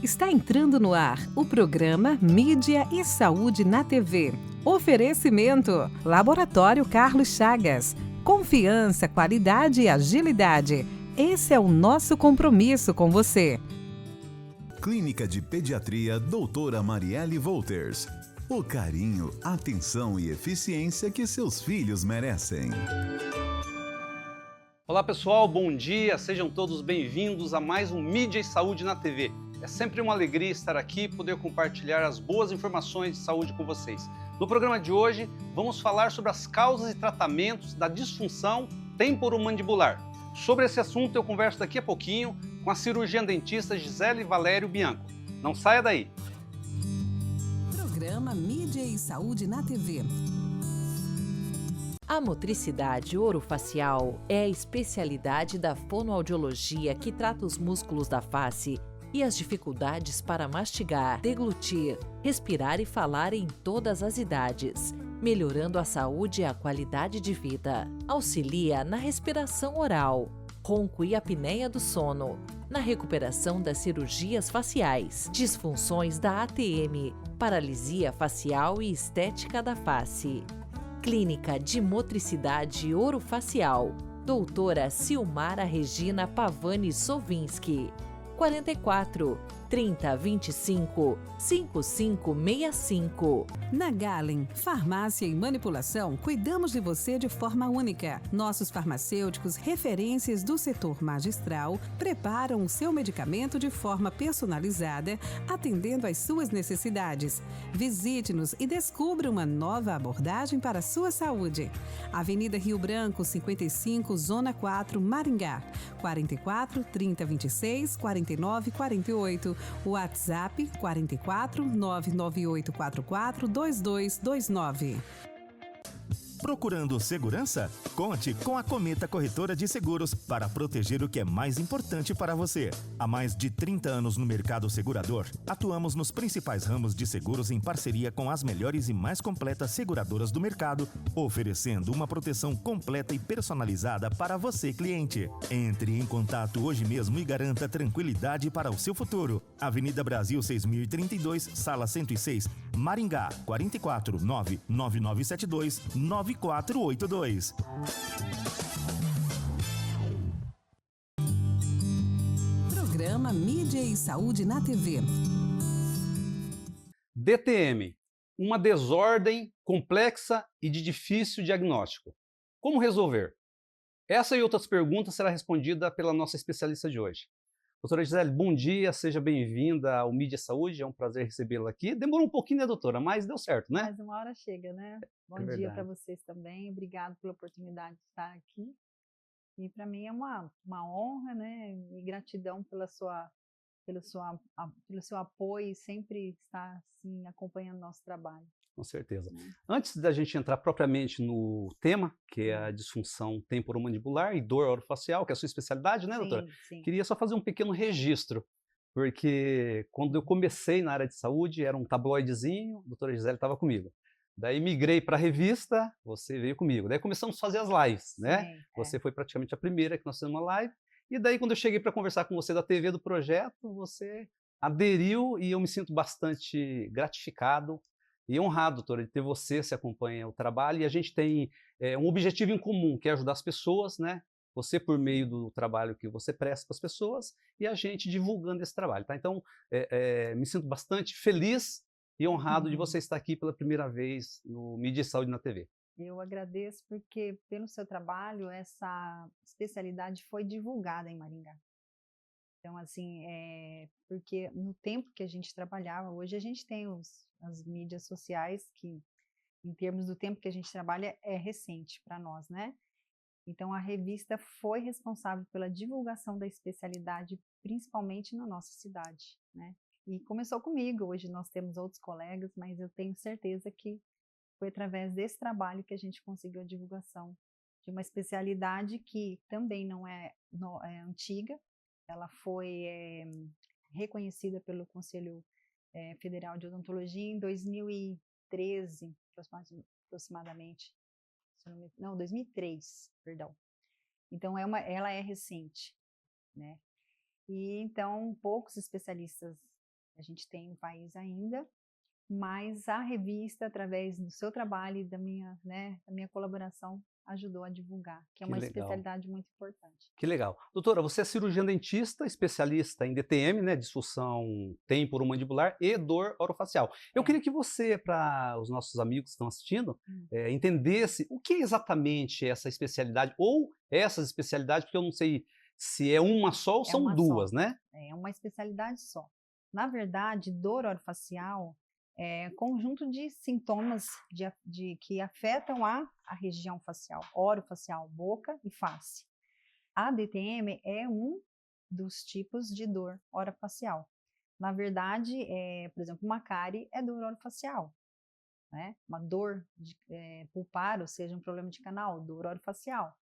Está entrando no ar o programa Mídia e Saúde na TV. Oferecimento: Laboratório Carlos Chagas. Confiança, qualidade e agilidade. Esse é o nosso compromisso com você. Clínica de Pediatria Doutora Marielle Wolters. O carinho, atenção e eficiência que seus filhos merecem. Olá pessoal, bom dia, sejam todos bem-vindos a mais um Mídia e Saúde na TV. É sempre uma alegria estar aqui e poder compartilhar as boas informações de saúde com vocês. No programa de hoje, vamos falar sobre as causas e tratamentos da disfunção temporomandibular. Sobre esse assunto eu converso daqui a pouquinho com a cirurgiã dentista Gisele Valério Bianco. Não saia daí! Programa Mídia e Saúde na TV. A motricidade orofacial é a especialidade da fonoaudiologia que trata os músculos da face e as dificuldades para mastigar, deglutir, respirar e falar em todas as idades, melhorando a saúde e a qualidade de vida. Auxilia na respiração oral, ronco e apneia do sono, na recuperação das cirurgias faciais, disfunções da ATM, paralisia facial e estética da face. Clínica de Motricidade Orofacial, doutora Silmara Regina Pavani Sovinski, 44 30 25 5565. Na Galen, Farmácia e Manipulação, cuidamos de você de forma única. Nossos farmacêuticos, referências do setor magistral, preparam o seu medicamento de forma personalizada, atendendo às suas necessidades. Visite-nos e descubra uma nova abordagem para a sua saúde. Avenida Rio Branco, 55, Zona 4, Maringá. 44 30 26 49 48. WhatsApp 44 99844 2229. Procurando segurança? Conte com a Cometa Corretora de Seguros para proteger o que é mais importante para você. Há mais de 30 anos no mercado segurador, atuamos nos principais ramos de seguros em parceria com as melhores e mais completas seguradoras do mercado, oferecendo uma proteção completa e personalizada para você, cliente. Entre em contato hoje mesmo e garanta tranquilidade para o seu futuro. Avenida Brasil 6032, Sala 106, Maringá, 44 99972 9482. Programa Mídia e Saúde na TV. DTM, uma desordem complexa e de difícil diagnóstico. Como resolver? Essa e outras perguntas será respondida pela nossa especialista de hoje. Doutora Gisele, bom dia, seja bem-vinda ao Mídia e Saúde, é um prazer recebê-la aqui. Demorou um pouquinho, né, doutora? Mas deu certo, né? Mais uma hora chega, né? Bom dia verdade. para vocês também. Obrigado pela oportunidade de estar aqui. E para mim é uma honra, né? E gratidão pelo seu apoio e sempre estar assim, acompanhando o nosso trabalho. Com certeza. Antes da gente entrar propriamente no tema, que é a disfunção temporomandibular e dor orofacial, que é a sua especialidade, né, doutora? Sim. Queria só fazer um pequeno registro, porque quando eu comecei na área de saúde, era um tabloidezinho, a doutora Gisele estava comigo. Daí migrei para a revista, você veio comigo. Daí começamos a fazer as lives, né? Sim, Você foi praticamente a primeira que nós fizemos uma live. E daí quando eu cheguei para conversar com você da TV do projeto, você aderiu e eu me sinto bastante gratificado e honrado, doutora, de ter você, se acompanha o trabalho, e a gente tem um objetivo em comum, que é ajudar as pessoas, né? Você por meio do trabalho que você presta para as pessoas e a gente divulgando esse trabalho, tá? Então, me sinto bastante feliz e honrado de você estar aqui pela primeira vez no Mídia e Saúde na TV. Eu agradeço porque pelo seu trabalho essa especialidade foi divulgada em Maringá. Então, assim, porque no tempo que a gente trabalhava, hoje a gente tem as mídias sociais que, em termos do tempo que a gente trabalha, é recente para nós, né? Então, a revista foi responsável pela divulgação da especialidade, principalmente na nossa cidade, né? E começou comigo, hoje nós temos outros colegas, mas eu tenho certeza que foi através desse trabalho que a gente conseguiu a divulgação de uma especialidade que também não é antiga. Ela foi reconhecida pelo Conselho Federal de Odontologia em 2013, aproximadamente. Não, 2003, perdão. Então, ela é recente, né? E então, poucos especialistas a gente tem no país ainda, mas a revista, através do seu trabalho e da minha, né, da minha colaboração, ajudou a divulgar, que é Que uma legal. especialidade muito importante. Que legal. Doutora, você é cirurgiã dentista, especialista em DTM, né, disfunção temporomandibular e dor orofacial. Eu É. queria que você, para os nossos amigos que estão assistindo, entendesse o que é exatamente essa especialidade, ou essas especialidades, porque eu não sei se é uma só ou É são uma duas, só. né? É uma especialidade só. Na verdade, dor orofacial é conjunto de sintomas que afetam a região facial, orofacial, boca e face. A DTM é um dos tipos de dor orofacial. Na verdade, por exemplo, uma cárie é dor orofacial, né? Uma dor pulpar, ou seja, um problema de canal, dor orofacial.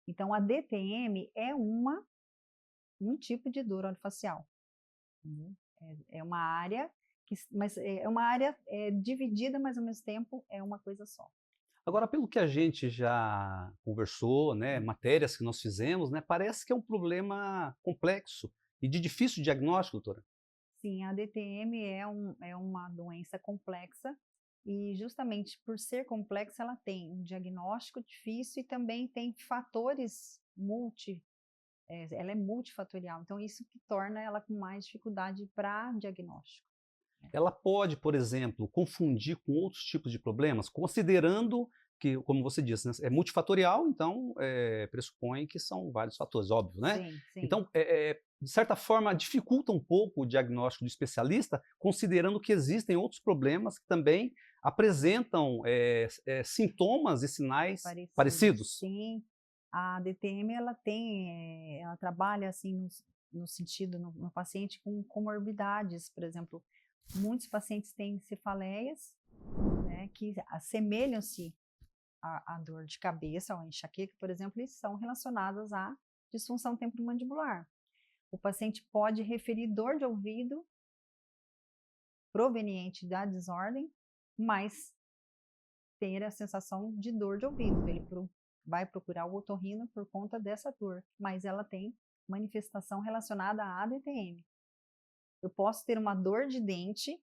Então, a DTM é um tipo de dor orofacial. É uma área, mas é uma área dividida, mas ao mesmo tempo é uma coisa só. Agora, pelo que a gente já conversou, né, matérias que nós fizemos, né, parece que é um problema complexo e de difícil diagnóstico, doutora. Sim, a DTM é uma doença complexa e justamente por ser complexa ela tem um diagnóstico difícil e também tem fatores ela é multifatorial, então isso que torna ela com mais dificuldade para diagnóstico. Ela pode, por exemplo, confundir com outros tipos de problemas, considerando que, como você disse, né, é multifatorial, então pressupõe que são vários fatores, óbvio, né? Sim, sim. Então, de certa forma, dificulta um pouco o diagnóstico do especialista, considerando que existem outros problemas que também apresentam sintomas e sinais parecidos. Sim, a DTM ela trabalha assim no sentido no paciente com comorbidades, por exemplo, muitos pacientes têm cefaleias, né, que assemelham-se à dor de cabeça ou à enxaqueca, por exemplo, e são relacionadas à disfunção temporomandibular. O paciente pode referir dor de ouvido proveniente da desordem, mas ter a sensação de dor de ouvido. Ele vai procurar o otorrino por conta dessa dor, mas ela tem manifestação relacionada à DTM. Eu posso ter uma dor de dente,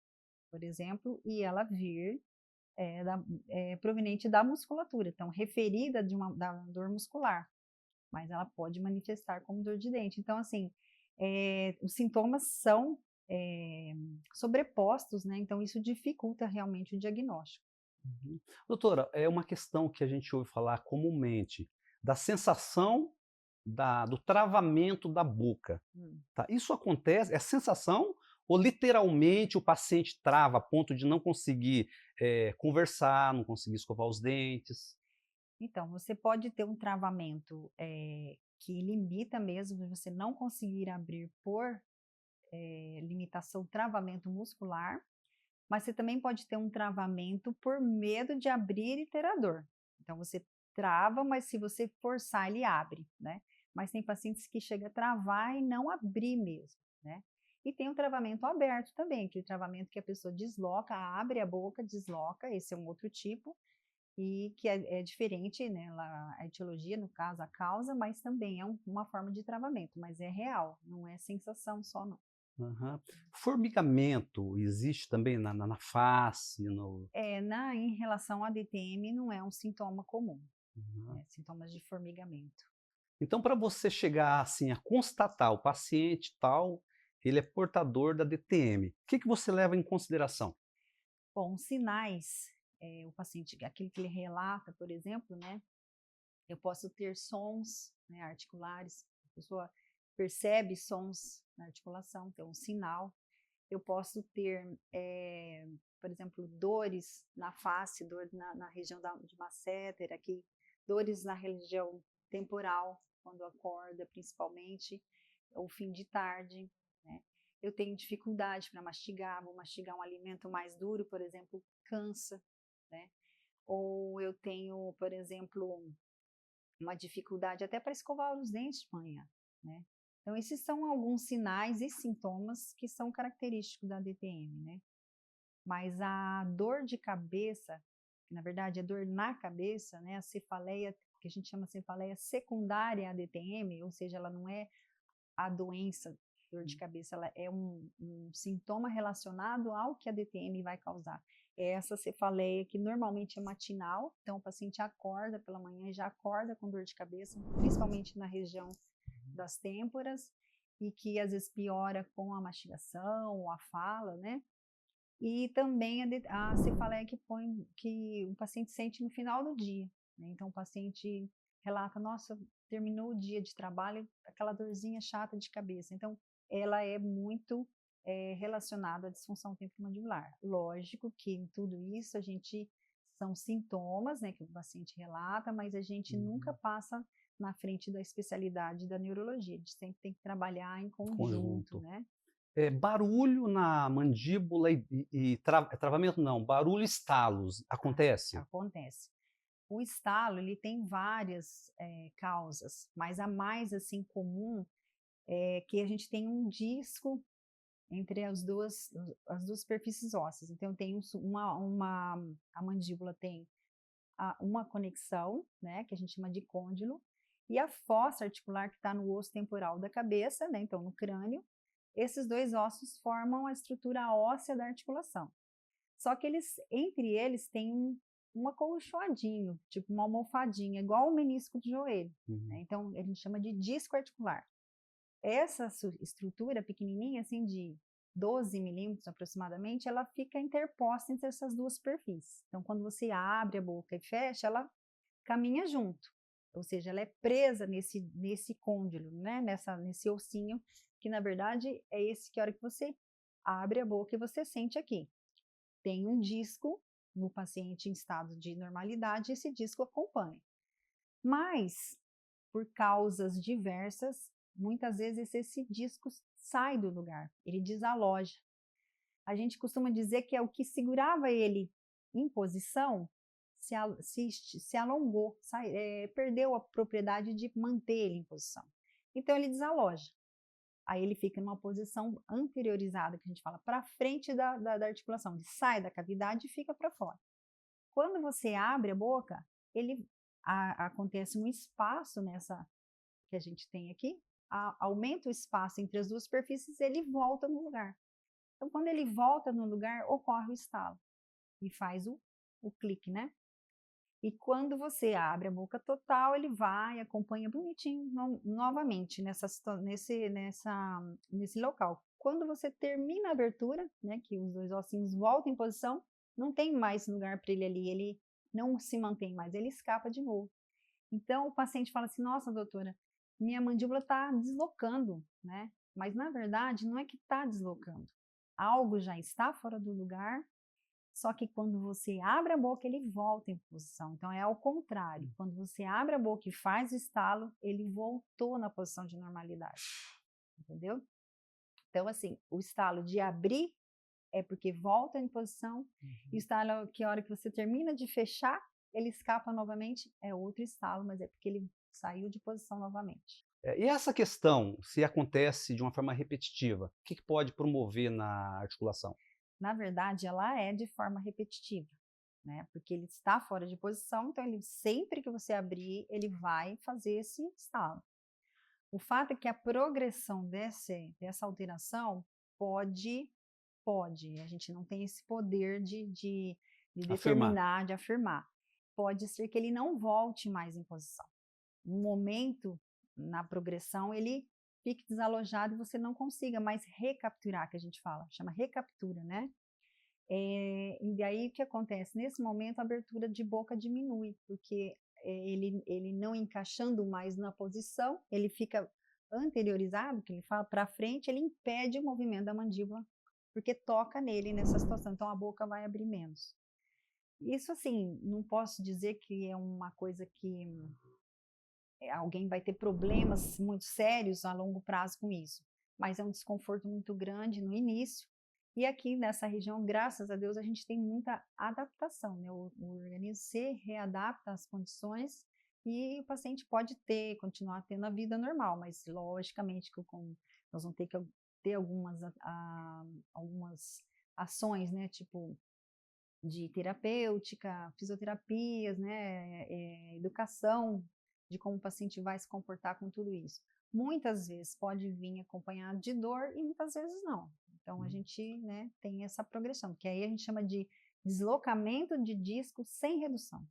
por exemplo, e ela vir proveniente da musculatura, então referida da dor muscular, mas ela pode manifestar como dor de dente. Então, assim, os sintomas são sobrepostos, né? Então isso dificulta realmente o diagnóstico. Doutora, é uma questão que a gente ouve falar comumente, da sensação do travamento da boca. Tá? Isso acontece, é sensação ou literalmente o paciente trava a ponto de não conseguir conversar, não conseguir escovar os dentes? Então, você pode ter um travamento que limita mesmo de você não conseguir abrir por limitação, travamento muscular, mas você também pode ter um travamento por medo de abrir e ter a dor. Então, você trava, mas se você forçar, ele abre, né? Mas tem pacientes que chegam a travar e não abrir mesmo, né? E tem o travamento aberto também, que é o travamento que a pessoa desloca, abre a boca, desloca, esse é um outro tipo, e que é diferente, né? A etiologia, no caso, a causa, mas também é uma forma de travamento, mas é real, não é sensação só, não. Uhum. Formigamento existe também na face? Em relação à DTM, não é um sintoma comum, Uhum. sintomas de formigamento. Então, para você chegar assim, a constatar o paciente tal, ele é portador da DTM, o que você leva em consideração? Bom, sinais, o paciente, aquele que ele relata, por exemplo, né? Eu posso ter sons, né, articulares, a pessoa percebe sons na articulação, então é um sinal. Eu posso ter, por exemplo, dores na face, dor na região de masseter, aqui, dores na região temporal, quando acorda, principalmente, ou fim de tarde, né? Eu tenho dificuldade para mastigar, vou mastigar um alimento mais duro, por exemplo, cansa, né? Ou eu tenho, por exemplo, uma dificuldade até para escovar os dentes de manhã, né? Então, esses são alguns sinais e sintomas que são característicos da DTM, né? Mas a dor de cabeça, que na verdade é dor na cabeça, né? A cefaleia, que a gente chama cefaleia secundária à DTM, ou seja, ela não é a doença Dor de cabeça ela é um sintoma relacionado ao que a DTM vai causar. Essa cefaleia que normalmente é matinal, então o paciente acorda pela manhã e já acorda com dor de cabeça, principalmente na região das têmporas, e que às vezes piora com a mastigação ou a fala, né? E também a cefaleia que o paciente sente no final do dia, né? Então o paciente relata, nossa, terminou o dia de trabalho, aquela dorzinha chata de cabeça. Então ela é muito relacionada à disfunção temporomandibular. Lógico que em tudo isso são sintomas, né, que o paciente relata, mas a gente nunca passa na frente da especialidade da neurologia. A gente sempre tem que trabalhar em conjunto, né? Barulho na mandíbula e travamento não, barulho e estalos, acontece? Acontece. O estalo, ele tem várias causas, mas a mais assim comum é que a gente tem um disco entre as duas superfícies ósseas. Então tem a mandíbula tem uma conexão, né, que a gente chama de côndilo, e a fossa articular que está no osso temporal da cabeça, né, então no crânio. Esses dois ossos formam a estrutura óssea da articulação. Só que entre eles tem um acolchoadinho, tipo uma almofadinha, igual o menisco do joelho, né? Então a gente chama de disco articular. Essa estrutura pequenininha, assim, de 12 milímetros aproximadamente, ela fica interposta entre essas duas superfícies. Então, quando você abre a boca e fecha, ela caminha junto. Ou seja, ela é presa nesse côndilo, né? Nesse ossinho, que na verdade é esse que a hora que você abre a boca e você sente aqui. Tem um disco no paciente em estado de normalidade, esse disco acompanha. Mas, por causas diversas, muitas vezes esse disco sai do lugar, ele desaloja. A gente costuma dizer que é o que segurava ele em posição se alongou, perdeu a propriedade de manter ele em posição. Então ele desaloja. Aí ele fica numa posição anteriorizada, que a gente fala, para frente da articulação. Ele sai da cavidade e fica para fora. Quando você abre a boca, acontece um espaço nessa que a gente tem aqui, aumenta o espaço entre as duas superfícies, ele volta no lugar. Então, quando ele volta no lugar, ocorre o estalo e faz o clique, né? E quando você abre a boca total, ele vai, acompanha bonitinho novamente nesse local. Quando você termina a abertura, né, que os dois ossinhos voltam em posição, não tem mais lugar para ele ali, ele não se mantém mais, ele escapa de novo. Então, o paciente fala assim, nossa, doutora, minha mandíbula está deslocando, né? Mas, na verdade, não é que está deslocando. Algo já está fora do lugar, só que quando você abre a boca, ele volta em posição. Então, é ao contrário. Quando você abre a boca e faz o estalo, ele voltou na posição de normalidade. Entendeu? Então, assim, o estalo de abrir é porque volta em posição, e o estalo que a hora que você termina de fechar, ele escapa novamente, é outro estalo, mas é porque ele saiu de posição novamente. E essa questão, se acontece de uma forma repetitiva, o que pode promover na articulação? Na verdade, ela é de forma repetitiva, né? Porque ele está fora de posição, então sempre que você abrir, ele vai fazer esse estalo. O fato é que a progressão dessa alteração pode, a gente não tem esse poder de determinar, de afirmar. Pode ser que ele não volte mais em posição. No momento, na progressão, ele fique desalojado e você não consiga mais recapturar, que a gente fala, chama recaptura, né? E daí o que acontece? Nesse momento a abertura de boca diminui, porque ele não encaixando mais na posição, ele fica anteriorizado, que ele fala para frente, ele impede o movimento da mandíbula, porque toca nele nessa situação, então a boca vai abrir menos. Isso assim, não posso dizer que é uma coisa que alguém vai ter problemas muito sérios a longo prazo com isso, mas é um desconforto muito grande no início. E aqui nessa região, graças a Deus, a gente tem muita adaptação, né? O organismo se readapta às condições e o paciente pode continuar tendo a vida normal, mas logicamente que nós vamos ter que ter algumas ações, né? Tipo de terapêutica, fisioterapias, né? Educação de como o paciente vai se comportar com tudo isso. muitas vezes pode vir acompanhado de dor e muitas vezes não. Então, a gente, né, tem essa progressão, que aí a gente chama de deslocamento de disco sem redução.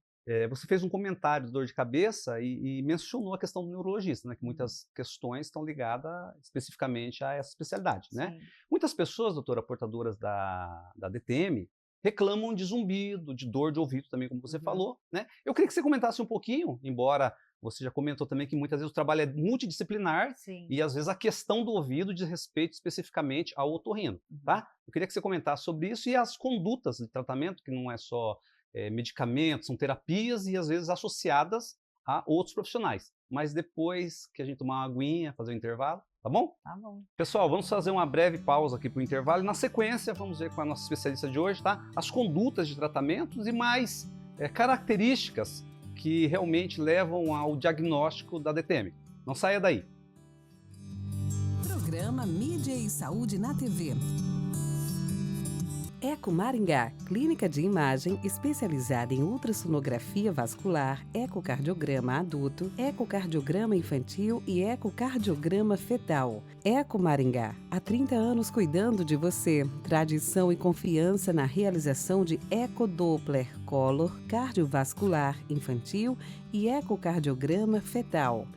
Você fez um comentário de dor de cabeça e mencionou a questão do neurologista, né, que muitas questões estão ligadas especificamente a essa especialidade, né? Sim. Muitas pessoas, doutora, portadoras da DTM, reclamam de zumbido, de dor de ouvido também, como você falou, né? Eu queria que você comentasse um pouquinho, embora você já comentou também que muitas vezes o trabalho é multidisciplinar Sim. e às vezes a questão do ouvido diz respeito especificamente ao otorrino, tá? Eu queria que você comentasse sobre isso e as condutas de tratamento, que não é só medicamentos, são terapias e às vezes associadas a outros profissionais. Mas depois que a gente tomar uma aguinha, fazer um intervalo, tá bom? Tá bom. Pessoal, vamos fazer uma breve pausa aqui para o intervalo e na sequência vamos ver com a nossa especialista de hoje, tá? As condutas de tratamentos e mais características que realmente levam ao diagnóstico da DTM. Não saia daí. Programa Mídia e Saúde na TV. Eco Maringá, clínica de imagem especializada em ultrassonografia vascular, ecocardiograma adulto, ecocardiograma infantil e ecocardiograma fetal. Eco Maringá, há 30 anos cuidando de você. Tradição e confiança na realização de ecodoppler color, cardiovascular infantil e ecocardiograma fetal.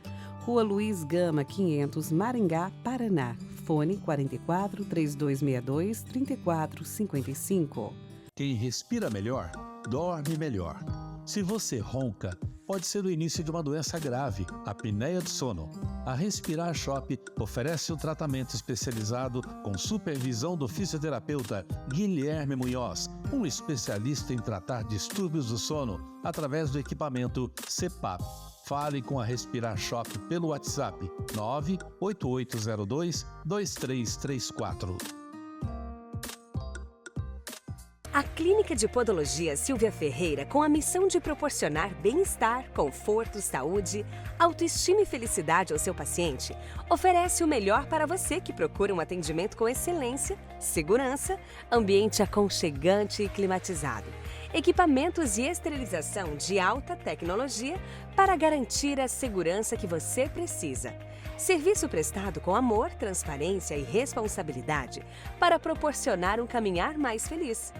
Rua Luiz Gama 500, Maringá, Paraná. Fone 44 3262 3455. Quem respira melhor, dorme melhor. Se você ronca, pode ser o início de uma doença grave, a apneia do sono. A Respirar Shop oferece um tratamento especializado com supervisão do fisioterapeuta Guilherme Munhoz, um especialista em tratar distúrbios do sono através do equipamento CPAP. Fale com a Respirar Shop pelo WhatsApp 98802-2334. A Clínica de Podologia Silvia Ferreira, com a missão de proporcionar bem-estar, conforto, saúde, autoestima e felicidade ao seu paciente, oferece o melhor para você que procura um atendimento com excelência, segurança, ambiente aconchegante e climatizado, equipamentos e esterilização de alta tecnologia para garantir a segurança que você precisa. Serviço prestado com amor, transparência e responsabilidade para proporcionar um caminhar mais feliz.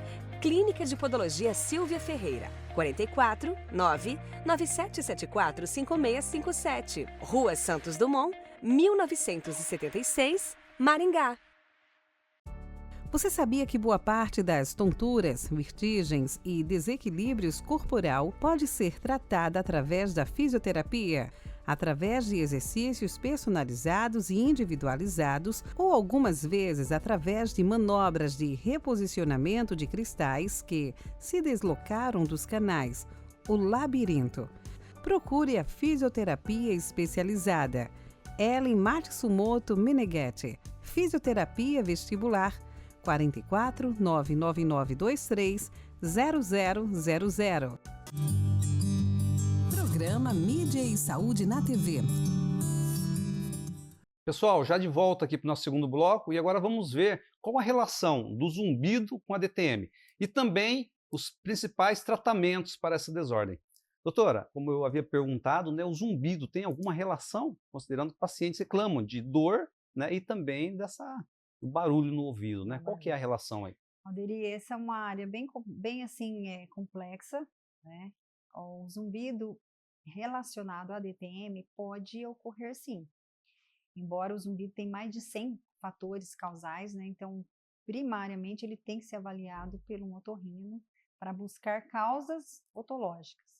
Clínica de Podologia Silvia Ferreira, 44 99774 5657, Rua Santos Dumont, 1976, Maringá. Você sabia que boa parte das tonturas, vertigens e desequilíbrios corporal pode ser tratada através da fisioterapia? Através de exercícios personalizados e individualizados ou algumas vezes através de manobras de reposicionamento de cristais que se deslocaram dos canais, o labirinto. Procure a fisioterapia especializada. Ellen Matsumoto Meneghetti, Fisioterapia Vestibular, 44 99923 0000. Programa Mídia e Saúde na TV. Pessoal, já de volta aqui para o nosso segundo bloco e agora vamos ver qual a relação do zumbido com a DTM e também os principais tratamentos para essa desordem. Doutora, como eu havia perguntado, né, o zumbido tem alguma relação, considerando que pacientes reclamam de dor, né, e também do barulho no ouvido, né? Qual que é a relação aí? Alderi, essa é uma área bem assim, complexa, né? O zumbido relacionado à DTM pode ocorrer sim, embora o zumbido tenha mais de 100 fatores causais, né? Então, primariamente, ele tem que ser avaliado pelo otorrino para buscar causas otológicas.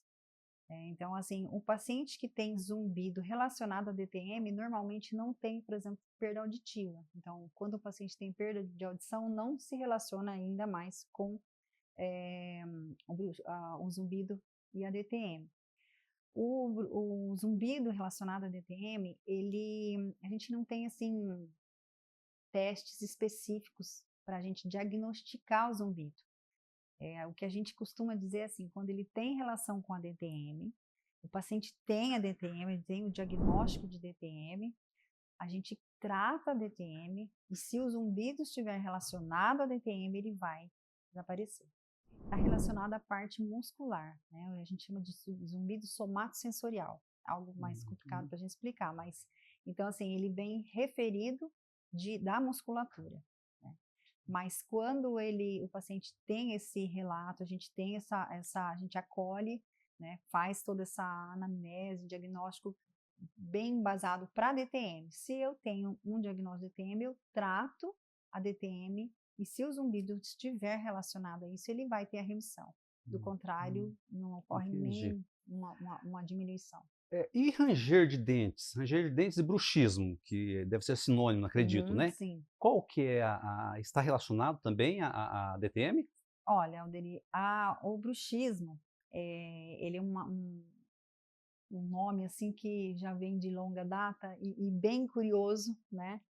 Então, assim, o paciente que tem zumbido relacionado à DTM, normalmente não tem, por exemplo, perda auditiva. Então, quando o paciente tem perda de audição, não se relaciona ainda mais com o zumbido e a DTM. O zumbido relacionado à DTM, a gente não tem, assim, testes específicos para a gente diagnosticar o zumbido. O que a gente costuma dizer assim, quando ele tem relação com a DTM, o paciente tem a DTM, ele tem o diagnóstico de DTM, a gente trata a DTM e se o zumbido estiver relacionado à DTM, ele vai desaparecer. Está relacionado à parte muscular, né? A gente chama de zumbido somatosensorial, algo mais complicado para a gente explicar, mas Então, assim, ele vem referido da musculatura, né? Mas quando o paciente tem esse relato, a gente tem a gente acolhe, né, faz toda essa anamnese, diagnóstico bem embasado para DTM. Se eu tenho um diagnóstico de DTM, eu trato a DTM e se o zumbido estiver relacionado a isso, ele vai ter a remissão. Do contrário, não ocorre nem uma diminuição. E ranger de dentes? Ranger de dentes e bruxismo, que deve ser sinônimo, acredito, né? Sim. Qual que é está relacionado também à DTM? Olha, Alderi, o bruxismo, ele é um nome assim que já vem de longa data e bem curioso, né?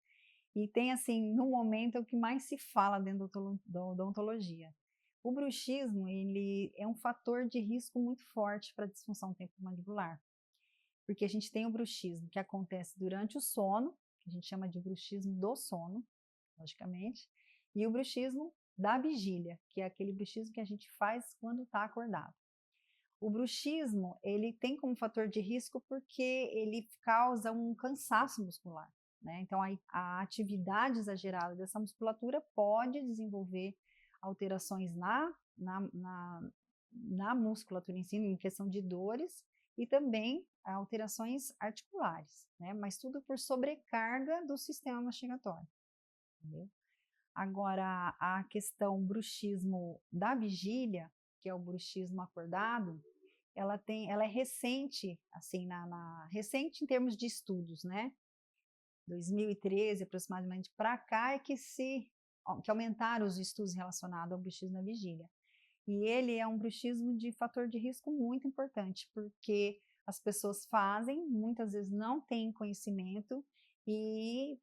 E tem assim, no momento, é o que mais se fala dentro da odontologia. O bruxismo, ele é um fator de risco muito forte para a disfunção temporomandibular. Porque a gente tem o bruxismo que acontece durante o sono, que a gente chama de bruxismo do sono, logicamente, e o bruxismo da vigília, que é aquele bruxismo que a gente faz quando está acordado. O bruxismo, ele tem como fator de risco porque ele causa um cansaço muscular, né? Então, a atividade exagerada dessa musculatura pode desenvolver alterações na musculatura em si, em questão de dores, e também alterações articulares, né? Mas tudo por sobrecarga do sistema mastigatório, entendeu? Agora, a questão bruxismo da vigília, que é o bruxismo acordado, ela é recente, assim, recente em termos de estudos, né? 2013, aproximadamente, para cá é que aumentaram os estudos relacionados ao bruxismo da vigília. E ele é um bruxismo de fator de risco muito importante, porque as pessoas fazem, muitas vezes não têm conhecimento, e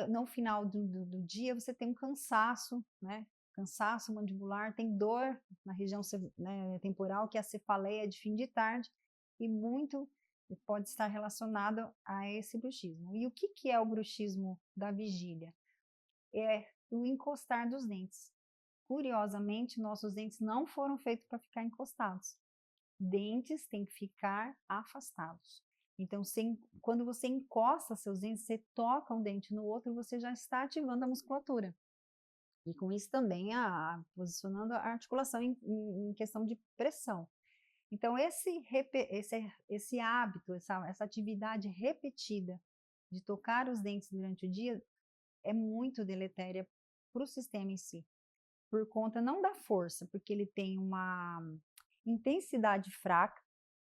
no final do dia você tem um cansaço, né? Cansaço mandibular, tem dor na região, né, temporal, que é a cefaleia de fim de tarde, e muito pode estar relacionado a esse bruxismo. E o que é o bruxismo da vigília? É o encostar dos dentes. Curiosamente, nossos dentes não foram feitos para ficar encostados. Dentes têm que ficar afastados. Então, quando você encosta seus dentes, você toca um dente no outro, você já está ativando a musculatura. E com isso também posicionando a articulação em questão de pressão. Então, esse hábito, essa atividade repetida de tocar os dentes durante o dia é muito deletéria para o sistema em si. Por conta não da força, porque ele tem uma intensidade fraca,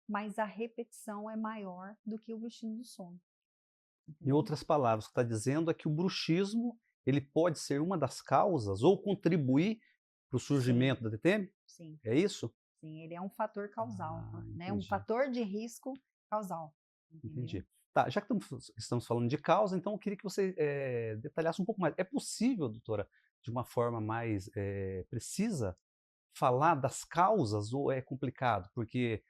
mas a repetição é maior do que o bruxismo do sono. Em outras palavras, o que está dizendo é que o bruxismo ele pode ser uma das causas ou contribuir para o surgimento da DTM? Sim. É isso? Sim, ele é um fator causal, né? Um fator de risco causal. Entendi. Tá, já que estamos falando de causa, então eu queria que você detalhasse um pouco mais. É possível, doutora, de uma forma mais precisa, falar das causas ou é complicado? Porque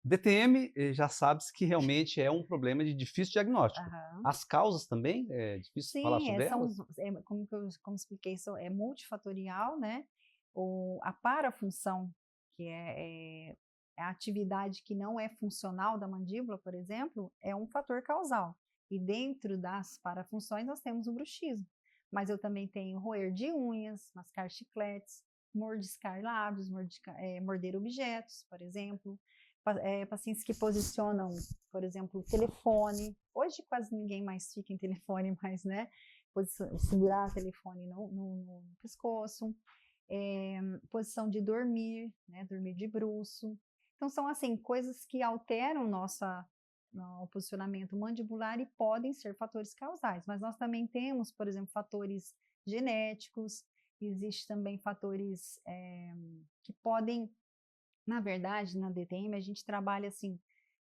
DTM já sabes que realmente é um problema de difícil diagnóstico. As causas também é difícil falar sobre elas? Como expliquei, é multifatorial, né? A parafunção, que é a atividade que não é funcional da mandíbula, por exemplo, é um fator causal. E dentro das parafunções nós temos o bruxismo. Mas eu também tenho roer de unhas, mascar chicletes, mordiscar lábios, morder objetos, por exemplo. Pacientes que posicionam, por exemplo, o telefone. Hoje quase ninguém mais fica em telefone, mas, né? Segurar o telefone no pescoço. Posição de dormir, né? Dormir de bruço. Então, são assim, coisas que alteram o posicionamento mandibular e podem ser fatores causais. Mas nós também temos, por exemplo, fatores genéticos, existem também fatores que podem, na verdade, na DTM, a gente trabalha assim,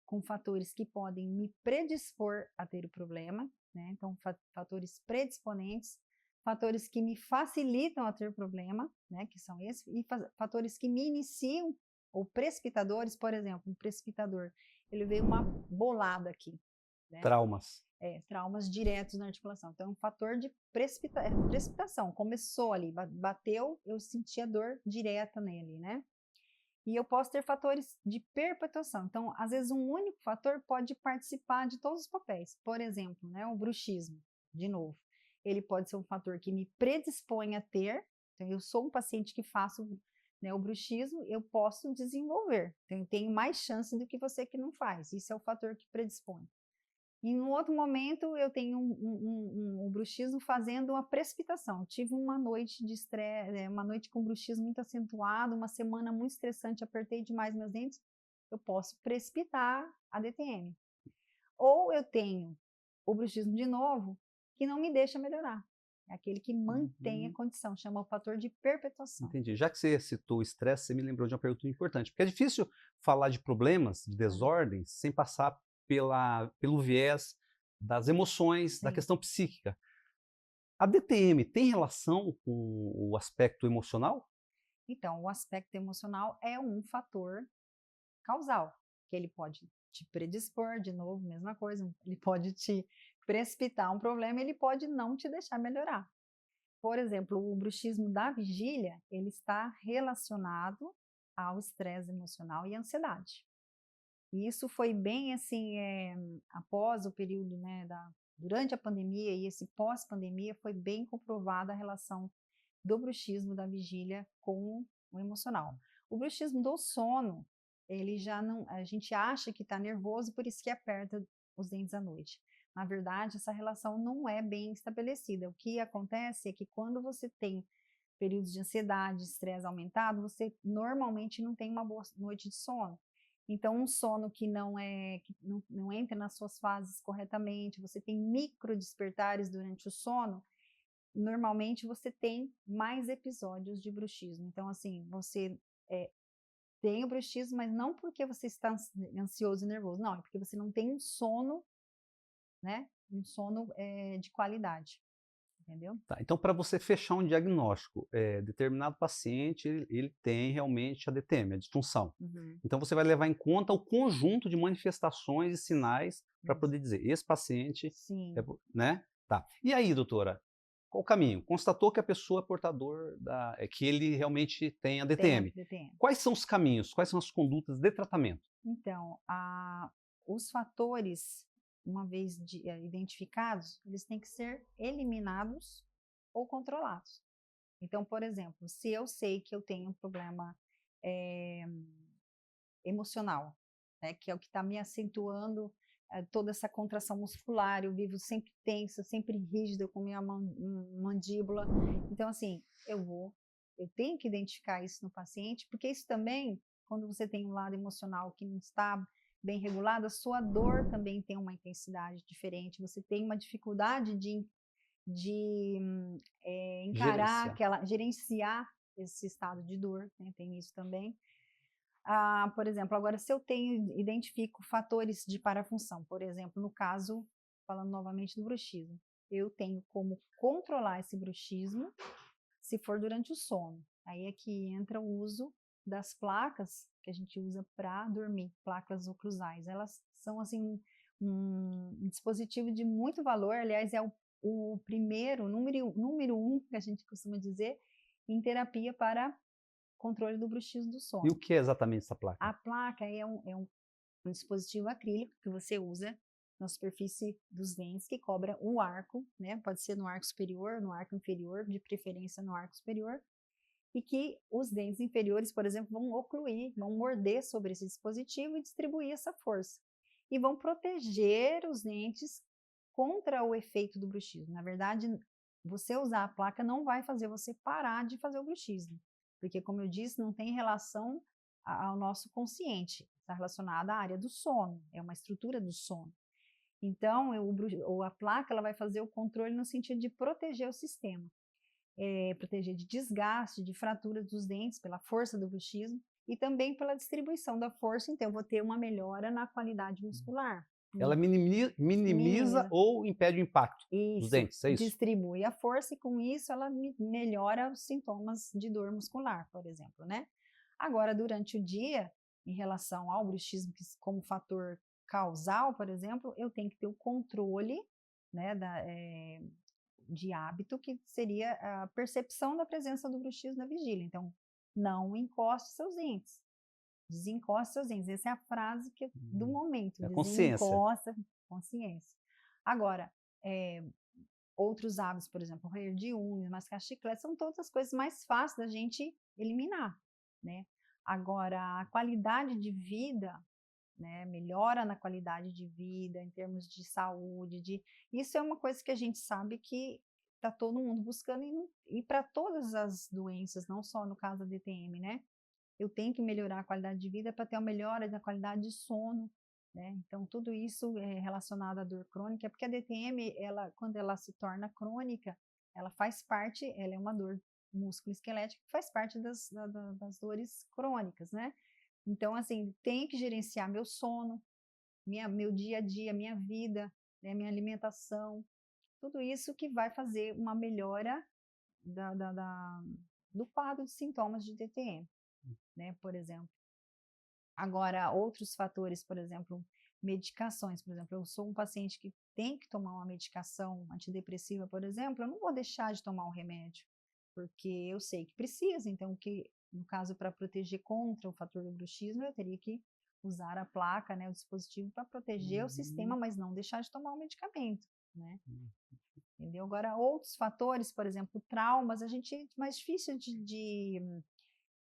com fatores que podem me predispor a ter o problema, né? Então, fatores predisponentes, fatores que me facilitam a ter problema, né? Que são esses, e fatores que me iniciam, ou precipitadores, por exemplo, um precipitador, ele veio uma bolada aqui, né? Traumas. Traumas diretos na articulação. Então, é um fator de precipitação. Começou ali, bateu, eu senti a dor direta nele, né? E eu posso ter fatores de perpetuação. Então, às vezes, um único fator pode participar de todos os papéis. Por exemplo, né, o bruxismo, de novo. Ele pode ser um fator que me predispõe a ter. Então, eu sou um paciente que faço, né, o bruxismo, eu posso desenvolver. Então, eu tenho mais chance do que você que não faz. Isso é o fator que predispõe. E em um outro momento, eu tenho um bruxismo fazendo uma precipitação. Tive uma noite de estresse, uma noite com bruxismo muito acentuado, uma semana muito estressante, apertei demais meus dentes, eu posso precipitar a DTM. Ou eu tenho o bruxismo de novo, que não me deixa melhorar. É aquele que mantém a condição, chama o fator de perpetuação. Entendi. Já que você citou o estresse, você me lembrou de uma pergunta importante, porque é difícil falar de problemas, de desordens, sem passar pelo viés das emoções, da Sim. questão psíquica. A DTM tem relação com o aspecto emocional? Então, o aspecto emocional é um fator causal, que ele pode te predispor, de novo, mesma coisa, ele pode te precipitar um problema, ele pode não te deixar melhorar. Por exemplo, o bruxismo da vigília, ele está relacionado ao estresse emocional e ansiedade. E isso foi bem assim, após o período, né, durante a pandemia e esse pós-pandemia, foi bem comprovada a relação do bruxismo da vigília com o emocional. O bruxismo do sono, ele já não, a gente acha que está nervoso, por isso que aperta os dentes à noite. Na verdade, essa relação não é bem estabelecida. O que acontece é que quando você tem períodos de ansiedade, estresse aumentado, você normalmente não tem uma boa noite de sono. Então, um sono que não entra nas suas fases corretamente, você tem micro despertares durante o sono, normalmente você tem mais episódios de bruxismo. Então, assim, você tem o bruxismo, mas não porque você está ansioso e nervoso, não, é porque você não tem um sono, né? Um sono de qualidade, entendeu? Tá, então, para você fechar um diagnóstico, determinado paciente, ele tem realmente a DTM, a disfunção. Então, você vai levar em conta o conjunto de manifestações e sinais para poder dizer, esse paciente, Sim. né? Tá. E aí, doutora, qual o caminho? Constatou que a pessoa é portador que ele realmente tem a DTM. DTM. Quais são os caminhos? Quais são as condutas de tratamento? Então, os fatores, uma vez identificados, eles têm que ser eliminados ou controlados. Então, por exemplo, se eu sei que eu tenho um problema emocional, né, que é o que está me acentuando toda essa contração muscular, eu vivo sempre tensa, sempre rígida com minha mandíbula. Então, assim, eu tenho que identificar isso no paciente, porque isso também, quando você tem um lado emocional que não está bem regulado, a sua dor também tem uma intensidade diferente, você tem uma dificuldade de encarar gerenciar esse estado de dor, né, tem isso também. Por exemplo, agora se eu identifico fatores de parafunção, por exemplo, no caso, falando novamente do bruxismo, eu tenho como controlar esse bruxismo se for durante o sono. Aí é que entra o uso das placas que a gente usa para dormir, placas oclusais. Elas são assim um dispositivo de muito valor, aliás, é o primeiro, número 1, que a gente costuma dizer, em terapia para controle do bruxismo do sono. E o que é exatamente essa placa? A placa é um dispositivo acrílico que você usa na superfície dos dentes, que cobra o arco, né? Pode ser no arco superior, no arco inferior, de preferência no arco superior, e que os dentes inferiores, por exemplo, vão ocluir, vão morder sobre esse dispositivo e distribuir essa força. E vão proteger os dentes contra o efeito do bruxismo. Na verdade, você usar a placa não vai fazer você parar de fazer o bruxismo. Porque, como eu disse, não tem relação ao nosso consciente, está relacionada à área do sono, é uma estrutura do sono. Então, a placa ela vai fazer o controle no sentido de proteger o sistema, proteger de desgaste, de fraturas dos dentes, pela força do bruxismo, e também pela distribuição da força, então eu vou ter uma melhora na qualidade muscular. Ela minimiza ou impede o impacto dos dentes, é isso? Distribui a força e com isso ela melhora os sintomas de dor muscular, por exemplo, né? Agora, durante o dia, em relação ao bruxismo como fator causal, por exemplo, eu tenho que ter o controle, né, de hábito, que seria a percepção da presença do bruxismo na vigília. Então, não encoste seus dentes. Desencosta seus dentes. Essa é a frase do momento. É consciência. Desencosta, consciência. Agora, outros hábitos, por exemplo, roer de unhas, mascar chiclete, são todas as coisas mais fáceis da gente eliminar, né? Agora, a qualidade de vida, né, melhora na qualidade de vida, em termos de saúde, isso é uma coisa que a gente sabe que está todo mundo buscando, e para todas as doenças, não só no caso da DTM, né? Eu tenho que melhorar a qualidade de vida para ter uma melhora da qualidade de sono, né? Então, tudo isso é relacionado à dor crônica, porque a DTM, quando ela se torna crônica, ela é uma dor musculoesquelética que faz parte das dores crônicas, né? Então, assim, tem que gerenciar meu sono, meu dia a dia, minha vida, né, minha alimentação, tudo isso que vai fazer uma melhora do quadro de sintomas de DTM, né, por exemplo. Agora, outros fatores, por exemplo, medicações, por exemplo, eu sou um paciente que tem que tomar uma medicação antidepressiva, por exemplo, eu não vou deixar de tomar um remédio, porque eu sei que precisa, então, no caso, para proteger contra o fator do bruxismo, eu teria que usar a placa, né, o dispositivo para proteger o sistema, mas não deixar de tomar o medicamento, né? Entendeu? Agora, outros fatores, por exemplo, traumas, é mais difícil de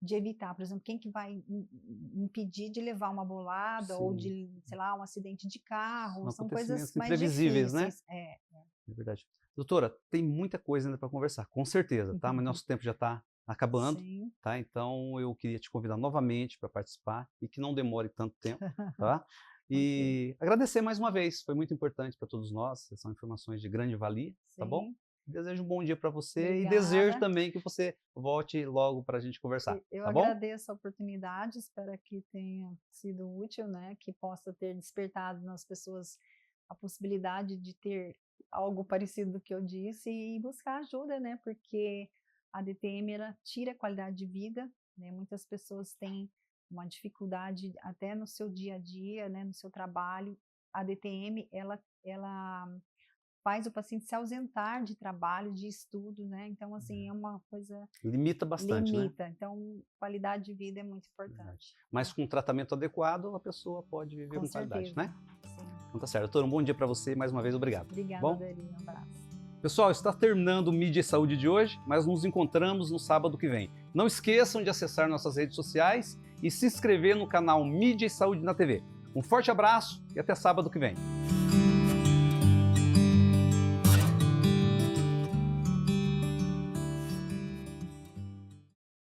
evitar. Por exemplo, quem que vai impedir de levar uma bolada, Sim. ou de, sei lá, um acidente de carro, são coisas Acontecimentos mais imprevisíveis, difíceis. né? É verdade. Doutora, tem muita coisa ainda para conversar, com certeza, tá? Mas nosso tempo já está acabando, Sim. tá? Então eu queria te convidar novamente para participar e que não demore tanto tempo, tá? E agradecer mais uma vez, foi muito importante para todos nós, são informações de grande valia, tá bom? Desejo um bom dia para você. Obrigada. E desejo também que você volte logo para a gente conversar. Eu tá bom? agradeço a oportunidade, espero que tenha sido útil, né? Que possa ter despertado nas pessoas a possibilidade de ter algo parecido do que eu disse e buscar ajuda, né? Porque a DTM, ela tira a qualidade de vida, né? Muitas pessoas têm uma dificuldade até no seu dia a dia, né? No seu trabalho. A DTM, ela faz o paciente se ausentar de trabalho, de estudo, né? Então, assim, é uma coisa... Limita bastante, né? Então, qualidade de vida é muito importante. Mas com tratamento adequado, a pessoa pode viver com qualidade, né? Sim. Então tá certo. Doutor, um bom dia para você. Mais uma vez, obrigado. Obrigada, Adeline. Um abraço. Pessoal, está terminando o Mídia e Saúde de hoje, mas nos encontramos no sábado que vem. Não esqueçam de acessar nossas redes sociais e se inscrever no canal Mídia e Saúde na TV. Um forte abraço e até sábado que vem.